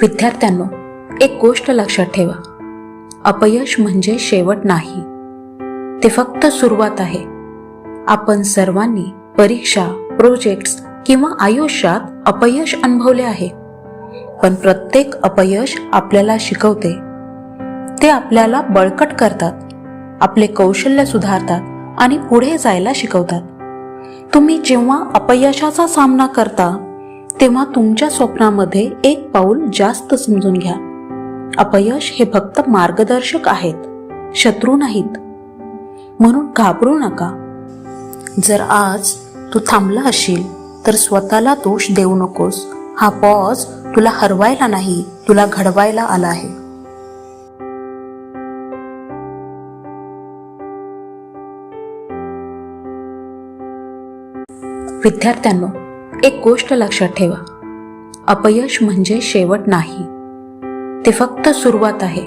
विद्यार्थ्यांनो, एक गोष्ट लक्षात ठेवा. अपयश म्हणजे शेवट नाही, ते फक्त सुरुवात आहे. आपण सर्वांनी परीक्षा, प्रोजेक्ट्स किंवा आयुष्यात अपयश अनुभवले आहे. पण प्रत्येक अपयश आपल्याला शिकवते. ते आपल्याला बळकट करतात, आपले कौशल्य सुधारतात आणि पुढे जायला शिकवतात. तुम्ही जेव्हा अपयशाचा सामना करता तेव्हा तुमच्या स्वप्नामध्ये एक पाऊल जास्त समजून घ्या. अपयश हे फक्त मार्गदर्शक आहेत, शत्रू नाहीत. म्हणून घाबरू नका. जर आज तू थांबला असशील तर स्वतःला दोष देऊ नकोस. हा पॉज तुला हरवायला नाही, तुला घडवायला आला आहे. विद्यार्थ्यांनो, एक गोष्ट लक्षात ठेवा. अपयश म्हणजे शेवट नाही, ते फक्त सुरुवात आहे.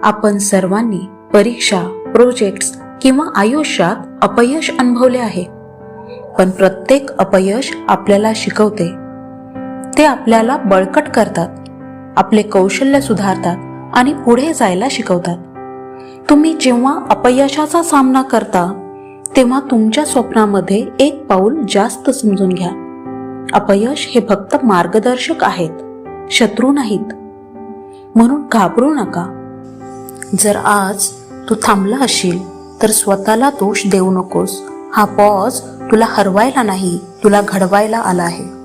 आपण सर्वांनी परीक्षा, प्रोजेक्ट्स किंवा आयुष्यात अपयश अनुभवले आहे. पण प्रत्येक अपयश आपल्याला शिकवते. ते आपल्याला बळकट करतात, आपले कौशल्य सुधारतात आणि पुढे जायला शिकवतात. तुम्ही जेव्हा अपयशाचा सामना करता तेव्हा तुमच्या स्वप्नामध्ये एक पाऊल जास्त समजून घ्या. अपयश हे फक्त मार्गदर्शक आहेत, शत्रू नाहीत. म्हणून घाबरू नका. जर आज तू थांबला असशील तर स्वतःला दोष देऊ नकोस. हा पॉज तुला हरवायला नाही, तुला घडवायला आला आहे.